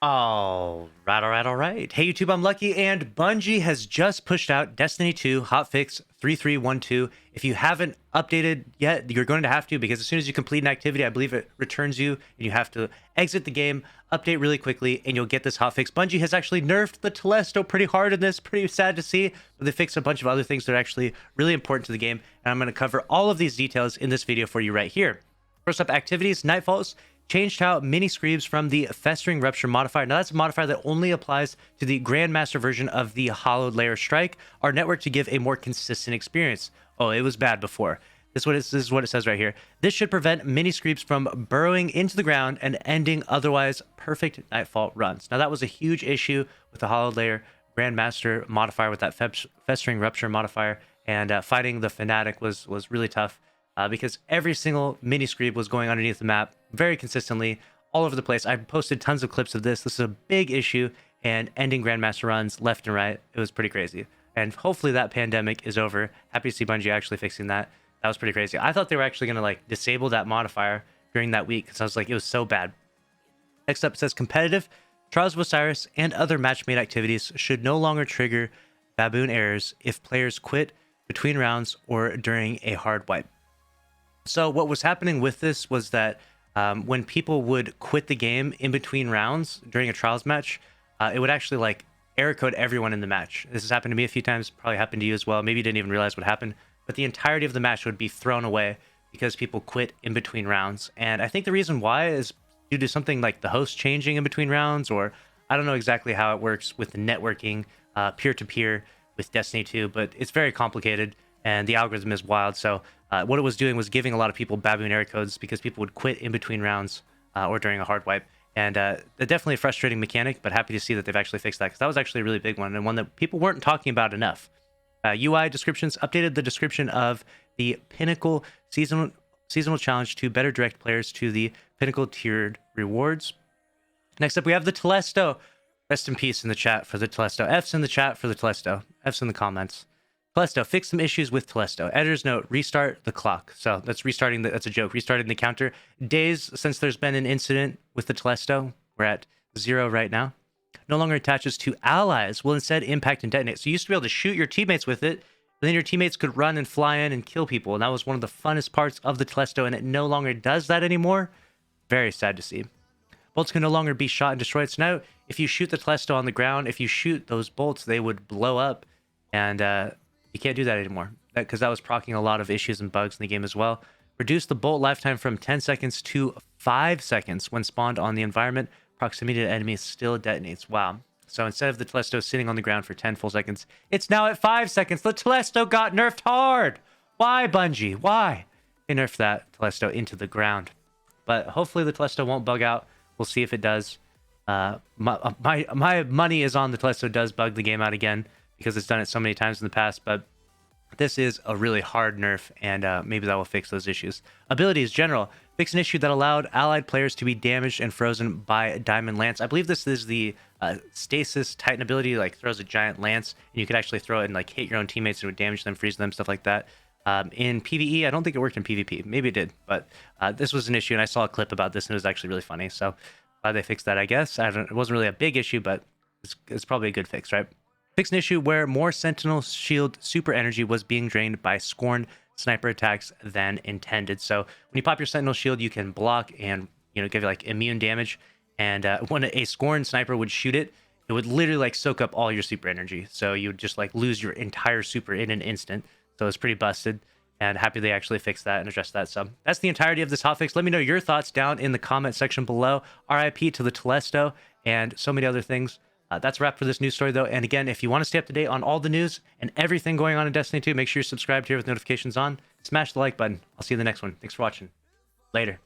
All right. Hey YouTube, I'm Lucky, and Bungie has just pushed out Destiny 2 Hotfix 3312. If you haven't updated yet, you're going to have to, because as soon as you complete an activity, I believe it returns you, and you have to exit the game, update really quickly, and you'll get this hotfix. Bungie has actually nerfed the Telesto pretty hard in this, pretty sad to see, but they fixed a bunch of other things that are actually really important to the game, and I'm going to cover all of these details in this video for you right here. First up, activities. Nightfalls changed out mini screams from the Festering Rupture modifier. Now that's a modifier that only applies to the Grandmaster version of the Hollowed Layer Strike, our network, to give a more consistent experience. Oh, it was bad before. This is what it says right here. This should prevent mini screams from burrowing into the ground and ending otherwise perfect Nightfall runs. Now that was a huge issue with the Hollowed Layer Grandmaster modifier with that Festering Rupture modifier, and fighting the Fanatic was really tough. Because every single mini screed was going underneath the map very consistently, all over the place. I posted tons of clips of this. This is a big issue, and ending Grandmaster runs left and right. It was pretty crazy. And hopefully that pandemic is over. Happy to see Bungie actually fixing that. That was pretty crazy. I thought they were actually going to like disable that modifier during that week, because I was like, it was so bad. Next up, it says competitive. Trials of Osiris and other match-made activities should no longer trigger baboon errors if players quit between rounds or during a hard wipe. So what was happening with this was that when people would quit the game in between rounds during a trials match, it would actually like error code everyone in the match. This has happened to me a few times, probably happened to you as well. Maybe you didn't even realize what happened, but the entirety of the match would be thrown away because people quit in between rounds. And I think the reason why is due to something like the host changing in between rounds, or I don't know exactly how it works with the networking peer-to-peer with Destiny 2, but it's very complicated and the algorithm is wild. So what it was doing was giving a lot of people baboon error codes because people would quit in between rounds or during a hard wipe. And definitely a frustrating mechanic, but happy to see that they've actually fixed that, because that was actually a really big one, and one that people weren't talking about enough. UI descriptions updated the description of the Pinnacle seasonal challenge to better direct players to the Pinnacle tiered rewards. Next up, we have the Telesto. Rest in peace in the chat for the Telesto. F's in the chat for the Telesto. F's in the comments. Telesto, fix some issues with Telesto. Editor's note, restart the clock. So that's restarting, that's a joke, restarting the counter. Days since there's been an incident with the Telesto, we're at 0 right now. No longer attaches to allies, will instead impact and detonate. So you used to be able to shoot your teammates with it, but then your teammates could run and fly in and kill people. And that was one of the funnest parts of the Telesto, and it no longer does that anymore. Very sad to see. Bolts can no longer be shot and destroyed. So now if you shoot the Telesto on the ground, if you shoot those bolts, they would blow up, and you can't do that anymore, because that was proccing a lot of issues and bugs in the game as well. Reduce the bolt lifetime from 10 seconds to 5 seconds when spawned on the environment. Proximity to enemies still detonates. Wow. So instead of the Telesto sitting on the ground for 10 full seconds, it's now at 5 seconds. The Telesto got nerfed hard. Why, Bungie? Why? They nerfed that Telesto into the ground. But hopefully the Telesto won't bug out. We'll see if it does. My money is on the Telesto does bug the game out again, because it's done it so many times in the past, but this is a really hard nerf, and maybe that will fix those issues. Abilities, general. Fix an issue that allowed allied players to be damaged and frozen by Diamond Lance. I believe this is the Stasis Titan ability, like throws a giant lance, and you could actually throw it and like hit your own teammates and it would damage them, freeze them, stuff like that. In PvE, I don't think it worked in PvP. Maybe it did, but this was an issue, and I saw a clip about this, and it was actually really funny. So glad they fixed that, I guess. It wasn't really a big issue, but it's probably a good fix, right? Fix an issue where more Sentinel Shield super energy was being drained by Scorn sniper attacks than intended. So when you pop your Sentinel Shield, you can block and, you know, give you like immune damage. And when a Scorn sniper would shoot it, it would literally like soak up all your super energy. So you would just like lose your entire super in an instant. So it's pretty busted, and happy they actually fixed that and addressed that. So that's the entirety of this hotfix. Let me know your thoughts down in the comment section below. RIP to the Telesto and so many other things. That's a wrap for this news story, though. And again, if you want to stay up to date on all the news and everything going on in Destiny 2, make sure you're subscribed here with notifications on. Smash the like button. I'll see you in the next one. Thanks for watching. Later.